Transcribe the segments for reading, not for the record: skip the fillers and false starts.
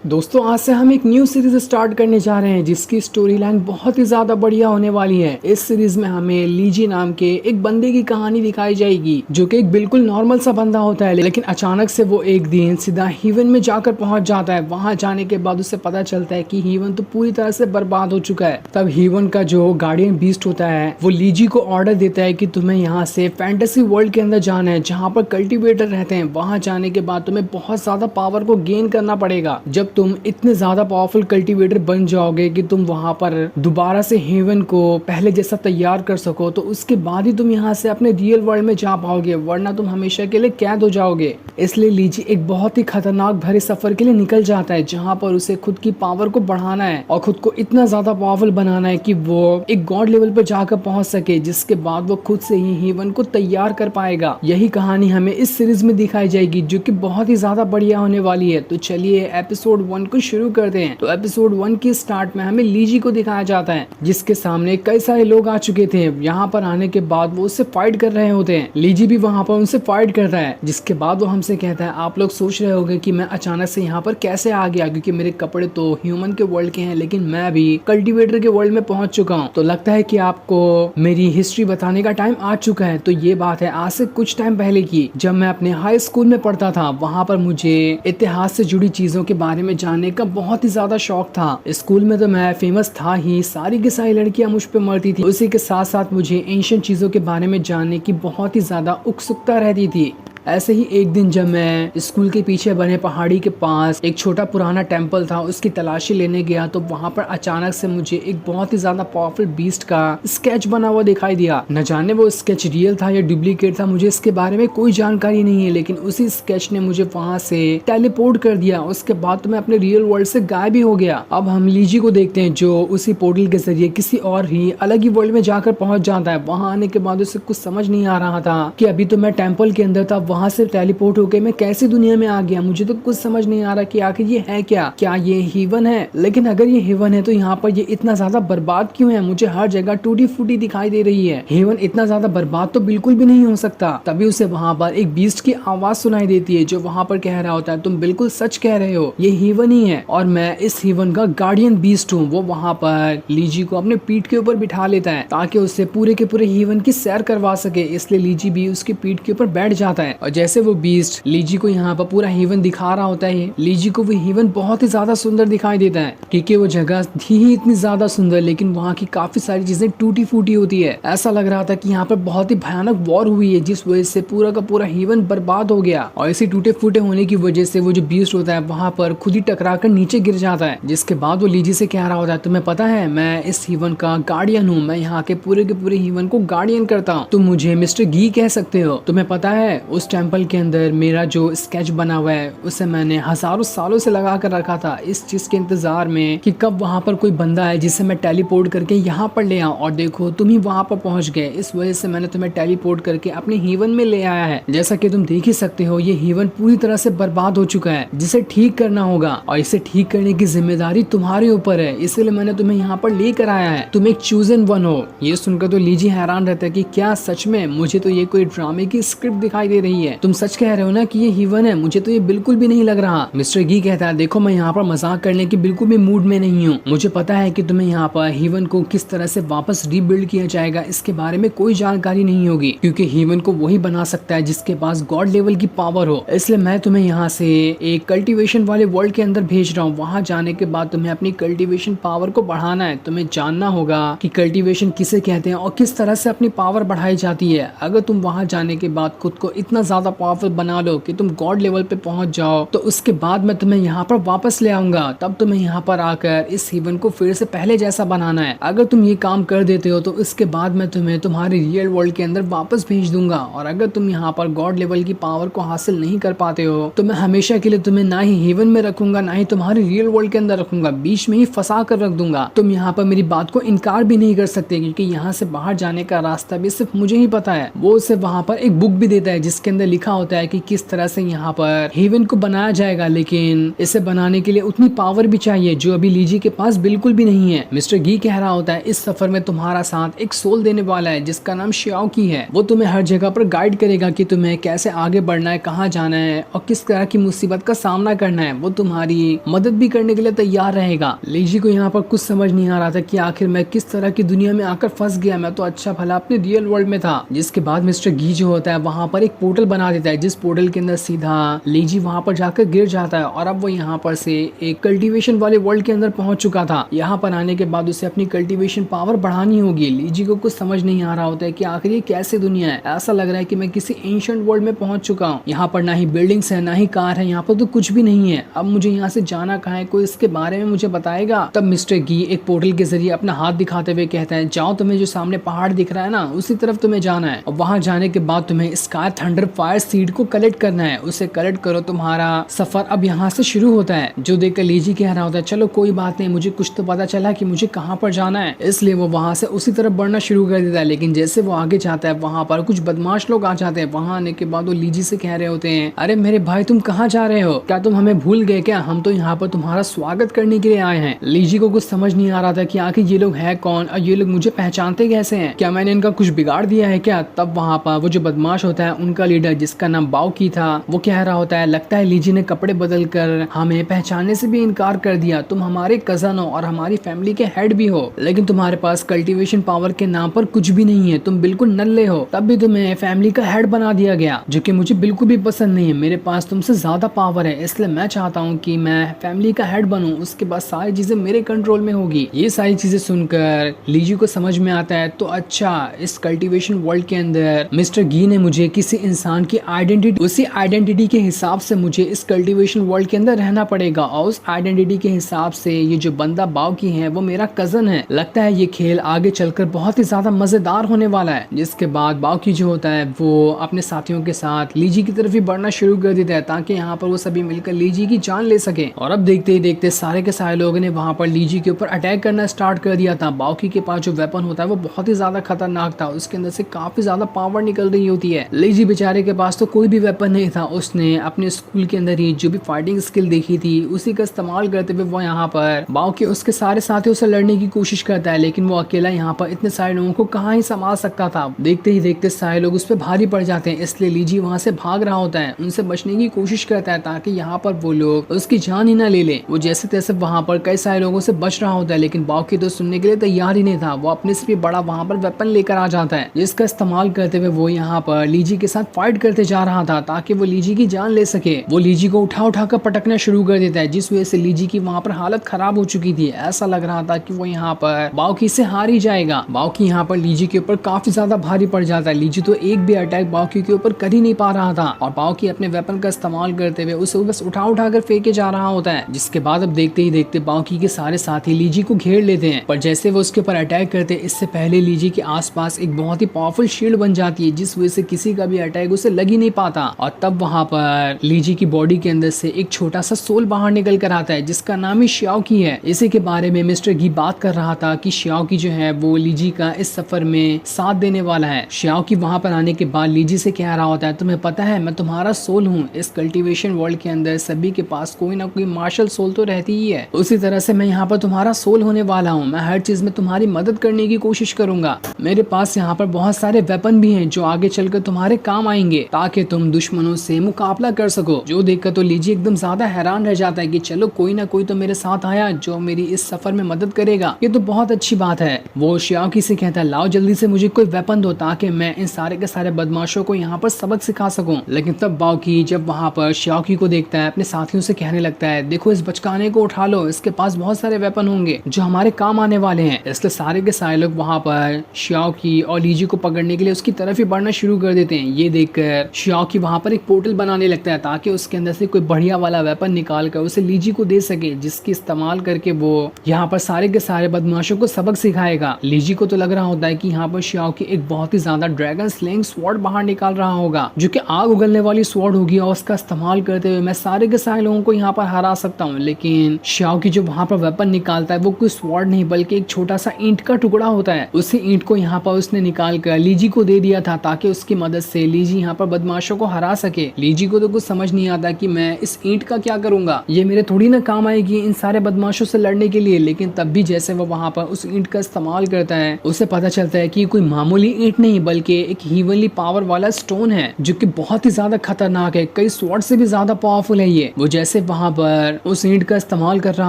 दोस्तों आज से हम एक न्यू सीरीज स्टार्ट करने जा रहे हैं जिसकी स्टोरी लाइन बहुत ही ज्यादा बढ़िया होने वाली है। इस सीरीज में हमें लीजी नाम के एक बंदे की कहानी दिखाई जाएगी जो कि एक बिल्कुल नॉर्मल सा बंदा होता है, लेकिन अचानक से वो एक दिन सीधा हीवन में जाकर पहुंच जाता है। वहां जाने के बाद उसे पता चलता है कि हीवन तो पूरी तरह से बर्बाद हो चुका है। तब हीवन का जो गार्डियन बीस्ट होता है वो लीजी को ऑर्डर देता है कि तुम्हें यहाँ से फैंटेसी वर्ल्ड के अंदर जाना है जहाँ पर कल्टिवेटर रहते हैं। वहां जाने के बाद तुम्हें बहुत ज्यादा पावर को गेन करना पड़ेगा। जब तुम इतने ज्यादा पावरफुल कल्टीवेटर बन जाओगे कि तुम वहां पर दोबारा से हेवन को पहले जैसा तैयार कर सको, तो उसके बाद ही तुम यहाँ से अपने रियल वर्ल्ड में जा पाओगे, वरना तुम हमेशा के लिए कैद हो जाओगे। इसलिए लीजी एक बहुत ही खतरनाक भरे सफर के लिए निकल जाता है जहाँ पर उसे खुद की पावर को बढ़ाना है और खुद को इतना ज्यादा पावरफुल बनाना है कि वो एक गॉड लेवल पर जाकर पहुंच सके, जिसके बाद वो खुद से ही हेवन को तैयार कर पाएगा। यही कहानी हमें इस सीरीज में दिखाई जाएगी जो कि बहुत ही ज्यादा बढ़िया होने वाली है। तो चलिए एपिसोड 1 को शुरू करते हैं। तो एपिसोड 1 की स्टार्ट में हमें लीजी को दिखाया जाता है जिसके सामने कई सारे लोग आ चुके थे। यहाँ पर आने के बाद वो उससे फाइट कर रहे होते हैं। लीजी भी वहाँ पर उनसे फाइट करता है, जिसके बाद वो हमसे कहता है आप लोग सोच रहे होंगे कि मैं अचानक से यहाँ पर कैसे आ गया, क्योंकि मेरे कपड़े तो ह्यूमन के वर्ल्ड के हैं लेकिन मैं भी कल्टीवेटर के वर्ल्ड में पहुंच चुका हूँ। तो लगता है कि आपको मेरी हिस्ट्री बताने का टाइम आ चुका है। तो ये बात है आज से कुछ टाइम पहले की, जब मैं अपने हाई स्कूल में पढ़ता था। वहाँ पर मुझे इतिहास से जुड़ी चीजों के बारे में जानने का बहुत ही ज्यादा शौक था। स्कूल में तो मैं फेमस था ही, सारी की सारी लड़कियां मुझ पे मरती थी। उसी के साथ साथ मुझे एंशिएंट चीजों के बारे में जानने की बहुत ही ज्यादा उत्सुकता रहती थी। ऐसे ही एक दिन जब मैं स्कूल के पीछे बने पहाड़ी के पास एक छोटा पुराना टेम्पल था उसकी तलाशी लेने गया, तो वहाँ पर अचानक से मुझे एक बहुत ही ज्यादा पावरफुल बीस्ट का स्केच बना हुआ दिखाई दिया। न जाने वो स्केच रियल था या डुप्लीकेट था, मुझे इसके बारे में कोई जानकारी नहीं है, लेकिन उसी स्केच ने मुझे वहाँ से टेलीपोर्ट कर दिया। उसके बाद तो मैं अपने रियल वर्ल्ड से गायब ही हो गया। अब हम लीजी को देखते हैं जो उसी पोर्टल के जरिए किसी और ही अलग ही वर्ल्ड में जाकर पहुंच जाता है। वहाँ आने के बाद उसे कुछ समझ नहीं आ रहा था कि अभी तो मैं टेम्पल के अंदर था, वहां से टेलीपोर्ट होके मैं कैसी दुनिया में आ गया। मुझे तो कुछ समझ नहीं आ रहा कि आखिर ये है क्या ये हीवन है। लेकिन अगर ये हीवन है तो यहाँ पर ये इतना ज्यादा बर्बाद क्यों है? मुझे हर जगह टूटी फूटी दिखाई दे रही है। हीवन इतना ज्यादा बर्बाद तो बिल्कुल भी नहीं हो सकता। तभी उसे वहाँ पर एक बीस्ट की आवाज सुनाई देती है जो वहाँ पर कह रहा होता है तुम बिल्कुल सच कह रहे हो, ये हीवन ही है और मैं इस हीवन का गार्डियन बीस्ट हूँ। वो वहाँ पर लीजी को अपने पीठ के ऊपर बिठा लेता है ताकि उससे पूरे के पूरे हीवन की सैर करवा सके। इसलिए लीजी भी उसकी पीठ के ऊपर बैठ जाता है और जैसे वो बीस्ट लीजी को यहाँ पर पूरा हीवन दिखा रहा होता है, लीजी को वो हीवन बहुत ही ज्यादा सुंदर दिखाई देता है क्योंकि वो जगह थी ही इतनी ज्यादा सुंदर, लेकिन वहाँ की काफी सारी चीजें टूटी फूटी होती है। ऐसा लग रहा था कि यहाँ पर बहुत ही भयानक वॉर हुई है जिस वजह से पूरा का पूरा हीवन बर्बाद हो गया। और इसी टूटे फूटे होने की वजह से वो जो बीस्ट होता है वहाँ पर खुद ही टकरा कर नीचे गिर जाता है। जिसके बाद वो लीजी से कह रहा होता है तुम्हें पता है मैं इस हीवन का गार्डियन हूँ, मैं यहाँ के पूरे हीवन को गार्डियन करता हूँ, तुम मुझे मिस्टर गी कह सकते हो। तुम्हें पता है उस टेम्पल के अंदर मेरा जो स्केच बना हुआ है उसे मैंने हजारों सालों से लगा कर रखा था इस चीज के इंतजार में कि कब वहाँ पर कोई बंदा है जिसे मैं टेलीपोर्ट करके यहाँ पर ले आऊं। और देखो तुम ही वहाँ पर पहुँच गए, इस वजह से मैंने तुम्हें टेलीपोर्ट करके अपने हीवन में ले आया है। जैसा कि तुम देख ही सकते हो ये हीवन पूरी तरह से बर्बाद हो चुका है जिसे ठीक करना होगा और इसे ठीक करने की जिम्मेदारी तुम्हारे ऊपर है, इसलिए मैंने तुम्हें यहाँ पर लेकर आया है। तुम एक चूजन वन हो। ये सुनकर तो लीजी हैरान रहता है कि क्या सच में? मुझे तो ये कोई ड्रामे की स्क्रिप्ट दिखाई दे रही है। तुम सच कह रहे हो ना कि ये हीवन है? मुझे तो ये बिल्कुल भी नहीं लग रहा। मिस्टर गी कहता है देखो मैं यहाँ पर मजाक करने की बिल्कुल भी मूड में नहीं हूँ। मुझे पता है कि तुम्हें यहाँ पर हीवन को किस तरह से वापस रीबिल्ड किया जाएगा इसके बारे में कोई जानकारी नहीं होगी, क्योंकि हीवन को वही बना सकता है जिसके पास गॉड लेवल की पावर हो। इसलिए मैं तुम्हें यहाँ से एक कल्टीवेशन वाले वर्ल्ड के अंदर भेज रहा हूँ। वहाँ जाने के बाद तुम्हें अपनी कल्टीवेशन पावर को बढ़ाना है। तुम्हें जानना होगा कि कल्टीवेशन किसे कहते हैं और किस तरह से अपनी पावर बढ़ाई जाती है। अगर तुम वहाँ जाने के बाद खुद को इतना ज्यादा पावरफुल बना लो कि तुम गॉड लेवल पे पहुंच जाओ, तो उसके बाद मैं तुम्हें यहाँ पर वापस ले आऊंगा। तब तुम्हें यहाँ पर आकर इस हीवन को फिर से पहले जैसा बनाना है। अगर तुम ये काम कर देते हो तो इसके बाद मैं तुम्हें तुम्हारे रियल वर्ल्ड के अंदर वापस भेज दूंगा। और अगर तुम यहाँ पर गॉड लेवल की पावर को हासिल नहीं कर पाते हो तो मैं हमेशा के लिए तुम्हें ना ही हीवन में रखूंगा ना ही तुम्हारे रियल वर्ल्ड के अंदर रखूंगा, बीच में ही फंसा कर रख दूंगा। तुम यहाँ पर मेरी बात को इनकार भी नहीं कर सकते क्योंकि यहाँ से बाहर जाने का रास्ता भी सिर्फ मुझे ही पता है। वो उसे वहाँ पर एक बुक भी देता है जिसके अंदर लिखा होता है कि किस तरह से यहाँ पर हेवन को बनाया जाएगा, लेकिन इसे बनाने के लिए उतनी पावर भी चाहिए जो अभी लीजी के पास बिल्कुल भी नहीं है। मिस्टर गी कह रहा होता है इस सफर में तुम्हारा साथ एक सोल देने वाला है जिसका नाम श्याओ की है। वो तुम्हें हर जगह पर गाइड करेगा कि तुम्हें कैसे आगे बढ़ना है, कहाँ जाना है और किस तरह की मुसीबत का सामना करना है। वो तुम्हारी मदद भी करने के लिए तैयार रहेगा। लीजी को यहाँ पर कुछ समझ नहीं आ रहा था कि आखिर मैं किस तरह की दुनिया में आकर फंस गया। मैं तो अच्छा भला अपने रियल वर्ल्ड में था। जिसके बाद मिस्टर गी जो होता है वहाँ पर एक पोर्टल बना देता है, जिस पोर्टल के अंदर सीधा लीजी वहाँ पर जाकर गिर जाता है और अब वो यहाँ पर से एक कल्टीवेशन वाले वर्ल्ड के अंदर पहुंच चुका था। यहाँ पर आने के बाद उसे अपनी कल्टीवेशन पावर बढ़ानी होगी। लीजी को कुछ समझ नहीं आ रहा होता है कि आखिर ये कैसे दुनिया है। ऐसा लग रहा है कि मैं किसी एंशिएंट वर्ल्ड में पहुंच चुका हूँ। यहाँ पर ना ही बिल्डिंग्स है, ना ही कार है, यहाँ पर तो कुछ भी नहीं है। अब मुझे यहाँ से जाना कहाँ है, कोई इसके बारे में मुझे बताएगा। तब मिस्टर गी एक पोर्टल के जरिए अपना हाथ दिखाते हुए कहता है जाओ, तुम्हें जो सामने पहाड़ दिख रहा है ना उसी तरफ तुम्हें जाना है और वहां जाने के बाद तुम्हें स्काई थंडर फायर सीड को कलेक्ट करना है। उसे कलेक्ट करो, तुम्हारा सफर अब यहाँ से शुरू होता है। जो देखकर लीजी कह रहा होता है चलो कोई बात नहीं, मुझे कुछ तो पता चला कि मुझे कहाँ पर जाना है। इसलिए वो वहां से उसी तरफ बढ़ना शुरू कर देता है। लेकिन जैसे वो आगे जाता है वहां पर कुछ बदमाश लोग आ जाते हैं। वहां आने के बाद वो लीजी से कह रहे होते हैं अरे मेरे भाई तुम कहाँ जा रहे हो, क्या तुम हमें भूल गए क्या? हम तो यहाँ पर तुम्हारा स्वागत करने के लिए आए हैं। लीजी को कुछ समझ नहीं आ रहा था कि आखिर ये लोग है कौन और ये लोग मुझे पहचानते कैसे हैं, क्या मैंने इनका कुछ बिगाड़ दिया है क्या? तब वहाँ पर वो जो बदमाश होता है उनका लीडर जिसका नाम बाओ की था वो कह रहा होता है लगता है लीजी ने कपड़े बदल कर हमें पहचानने से भी इनकार कर दिया। तुम हमारे कजन हो और हमारी फैमिली के हेड भी हो, लेकिन तुम्हारे पास कल्टीवेशन पावर के नाम पर कुछ भी नहीं है। तुम बिल्कुल नल्ले हो, तब भी तुम्हें फैमिली का हेड बना दिया गया, जो कि मुझे बिल्कुल भी पसंद नहीं है। मेरे पास तुमसे ज्यादा पावर है, इसलिए मैं चाहता हूँ कि मैं फैमिली का हेड बनूं, उसके बाद सारी चीजें मेरे कंट्रोल में होगी। ये सारी चीजें सुनकर लीजी को समझ में आता है तो अच्छा, इस कल्टीवेशन वर्ल्ड के अंदर मिस्टर गी ने मुझे किसी इंसान की आइडेंटिटी, उसी आइडेंटिटी के हिसाब से मुझे इस कल्टीवेशन वर्ल्ड के अंदर रहना पड़ेगा और उस आइडेंटिटी के हिसाब से ये जो बंदा बाओ की है वो मेरा कजन है। लगता है ये खेल आगे चलकर बहुत ही ज्यादा मजेदार होने वाला है। जिसके बाद बाओ की जो होता है वो अपने साथियों के साथ लीजी की तरफ ही बढ़ना शुरू कर देता है ताकि यहाँ पर वो सभी मिलकर लीजी की जान ले सके। और अब देखते ही देखते सारे के सारे लोगों ने वहाँ पर लीजी के ऊपर अटैक करना स्टार्ट कर दिया था। बाओकी के पास जो वेपन होता है वो बहुत ही ज्यादा खतरनाक था, उसके अंदर से काफी ज्यादा पावर निकल रही होती है। लीजी बेचारे के पास तो कोई भी वेपन नहीं था। उसने अपने स्कूल के अंदर ही जो भी फाइटिंग स्किल देखी थी उसी का इस्तेमाल करते हुए वो यहाँ पर बाओकी उसके सारे साथियों से लड़ने की कोशिश करता है, लेकिन वो अकेला यहाँ पर इतने सारे लोगों को कहाँ ही संभाल सकता था। देखते ही देखते सारे लोग उस पर भारी पड़ जाते हैं, इसलिए लीजी वहाँ से भाग रहा होता है, उनसे बचने की कोशिश करता है ताकि यहाँ पर वो लोग उसकी जान ही ना ले ले। वो जैसे तैसे वहाँ पर कई सारे लोगों से बच रहा होता है, लेकिन बाओकी तो सुनने के लिए तैयार ही नहीं था। वो अपने से भी बड़ा वहाँ पर वेपन लेकर आ जाता है, जिसका इस्तेमाल करते हुए वो यहाँ पर लीजी के साथ फाइट करते जा रहा था ताकि वो लीजी की जान ले सके। वो लीजी को उठा उठा कर पटकना शुरू कर देता है, जिस वजह से लीजी की वहाँ पर हालत खराब हो चुकी थी। ऐसा लग रहा था कि वो यहाँ पर बाओकी से हार ही जाएगा। बाओकी यहाँ पर लीजी के ऊपर काफी ज्यादा भारी पड़ जाता है। लीजी तो एक भी अटैक बाओकी के ऊपर कर ही नहीं पा रहा था और बाओकी अपने वेपन का इस्तेमाल करते हुए उसे बस उठा उठा कर फेंके जा रहा होता है। जिसके बाद अब देखते ही देखते बाओकी के सारे साथी लीजी को घेर लेते हैं, पर जैसे वो उसके ऊपर अटैक करते हैं इससे पहले लीजी के आसपास एक बहुत ही पावरफुल शील्ड बन जाती है, जिस वजह से किसी का भी अटैक उसे लग ही नहीं पाता। और तब वहाँ पर लीजी की बॉडी के अंदर से एक छोटा सा सोल बाहर निकल कर आता है जिसका नाम ही श्याओ की है। इसी के बारे में मिस्टर गी बात कर रहा था कि श्याओ की जो है वो लीजी का इस सफर में साथ देने वाला है। श्याओ की वहाँ पर आने के बाद लीजी से कह रहा होता है तुम्हें पता है मैं तुम्हारा सोल हूँ। इस कल्टीवेशन वर्ल्ड के अंदर सभी के पास कोई ना कोई मार्शल सोल तो रहती ही है, उसी तरह से मैं यहाँ पर तुम्हारा सोल होने वाला हूँ। मैं हर चीज में तुम्हारी मदद करने की कोशिश करूंगा। मेरे पास यहाँ पर बहुत सारे वेपन भी हैं जो आगे चलकर तुम्हारे काम आएंगे ताकि तुम दुश्मनों से मुकाबला कर सको। जो देखकर तो लीजी एकदम ज्यादा हैरान रह जाता है कि चलो कोई ना कोई तो मेरे साथ आया जो मेरी इस सफर में मदद करेगा, ये तो बहुत अच्छी बात है। वो श्याओकी से कहता है लाओ जल्दी से मुझे कोई वेपन दो ताकि मैं इन सारे के सारे बदमाशों को यहाँ पर सबक सिखा सकूं। लेकिन तब बाओकी जब वहाँ पर श्याओकी को देखता है अपने साथियों से कहने लगता है देखो इस बचकाने को उठा लो, इसके पास बहुत सारे वेपन होंगे जो हमारे काम आने वाले हैं। इसलिए सारे के सारे लोग वहाँ पर श्याओकी और लीजी को पकड़ने के लिए उसकी तरफ ही बढ़ना शुरू कर देते हैं। ये देखकर श्याओकी वहाँ पर एक पोर्टल बनाने लगता है ताकि उसके अंदर से कोई बढ़िया वाला वेपन निकाल कर उसे लीजी को दे सके, जिसकी इस्तेमाल करके वो यहाँ पर सारे के सारे बदमाशों को सबक सिखाएगा। लीजी को तो लग रहा होता है कि यहाँ पर श्याओकी एक बहुत ही ज्यादा ड्रैगन स्लेइंग स्वॉर्ड बाहर निकाल रहा होगा जो कि आग उगलने वाली स्वॉर्ड होगी और उसका इस्तेमाल करते हुए मैं सारे के सारे लोगों को यहाँ पर हरा सकता हूँ। लेकिन श्याओकी जो वहाँ पर वेपन निकालता है वो कोई स्वॉर्ड नहीं बल्कि एक छोटा सा ईंट का टुकड़ा होता है। उसी ईंट को यहाँ पर उसने निकाल कर लीजी को दे दिया था ताकि उसकी मदद से लीजी यहाँ पर बदमाशों को हरा सके। लीजी को तो कुछ समझ नहीं आता कि मैं इस ईंट का क्या करूंगा, ये मेरे थोड़ी ना काम आएगी इन सारे बदमाशों से लड़ने के लिए। लेकिन तब भी जैसे वो वहाँ पर उस ईंट का इस्तेमाल करता है, उसे पता चलता है कि कोई मामूली ईंट नहीं बल्कि एक हीवनली पावर वाला स्टोन है जो कि बहुत ही ज्यादा खतरनाक है, कई स्वॉर्ड से भी ज्यादा पावरफुल है ये। वो जैसे वहाँ पर उस ईंट का इस्तेमाल कर रहा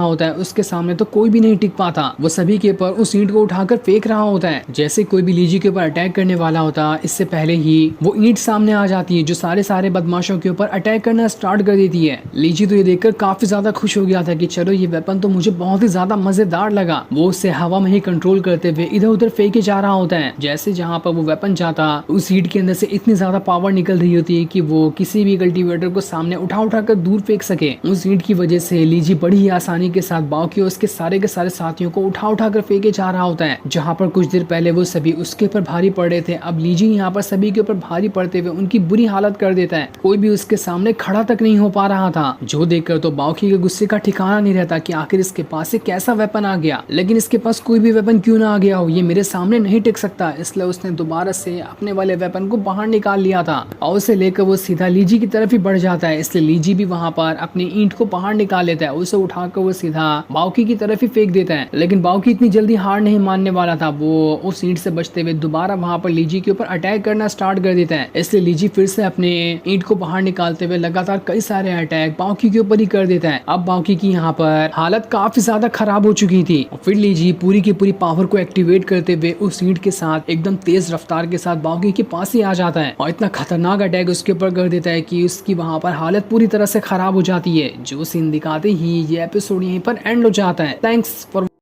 होता है, उसके सामने तो कोई भी नहीं टिक पाता। वो सभी के ऊपर उस ईंट को उठाकर फेंक रहा होता है जैसे कोई भी लीजी के ऊपर अटैक करने वाला होता। इससे पहले ही वो ईंट सामने आ जाती है जो सारे बदमाशों के ऊपर अटैक करना स्टार्ट कर देती है। लीजी तो ये देखकर काफी ज्यादा खुश हो गया था कि चलो ये वेपन तो मुझे बहुत ही ज्यादा मजेदार लगा। वो उसे हवा में ही कंट्रोल करते हुए इधर उधर फेंके जा रहा होता है। जैसे जहाँ पर वो वेपन जाता, उस ईंट के अंदर से इतनी ज्यादा पावर निकल रही होती है कि वो किसी भी कल्टीवेटर को सामने उठा कर दूर फेंक सके। उस ईंट की वजह से लीजी बड़ी ही आसानी के साथ बाकी उसके सारे के सारे साथियों को उठा कर फेंके जा रहा होता है। जहाँ पर कुछ देर पहले वो सभी उसके ऊपर भारी पड़ रहे थे, अब लीजी यहाँ पर सभी के ऊपर भारी पड़ते हुए उनकी बुरी हालत कर देता है। कोई भी उसके सामने खड़ा तक नहीं हो पा रहा था, जो देखकर तो बाउकी के गुस्से का ठिकाना नहीं रहता कि आखिर इसके पास एक कैसा वेपन आ गया। लेकिन इसके पास कोई भी वेपन क्यों ना आ गया हो, ये मेरे सामने नहीं टिक सकता। इसलिए उसने दोबारा से अपने वाले वेपन को बाहर निकाल लिया था और उसे लेकर वो सीधा लीजी की तरफ ही बढ़ जाता है। इसलिए लीजी भी वहाँ पर अपनी ईंट को बाहर निकाल लेता है, उसे उठाकर वो सीधा बाउकी की तरफ ही फेंक देता है। लेकिन बाउकी इतनी जल्दी हार नहीं मानने वाला था, वो उस ईंट से बचते हुए दोबारा वहाँ पर लीजी के ऊपर अटैक करना स्टार्ट कर देता है। इसलिए लीजी फिर से अपने ईंट को बाहर निकालते हुए लगातार कई सारे अटैक बाउकी के ऊपर ही कर देता है। अब बाउकी की यहाँ पर हालत काफी ज्यादा खराब हो चुकी थी। फिर लीजी पूरी की पूरी पावर को एक्टिवेट करते हुए उस ईंट के साथ एकदम तेज रफ्तार के साथ बाउकी के पास ही आ जाता है और इतना खतरनाक अटैक उसके ऊपर कर देता है कि उसकी वहाँ पर हालत पूरी तरह से खराब हो जाती है। जो सीन दिखाते ही ये एपिसोड यहीं पर एंड हो जाता है। Thanks for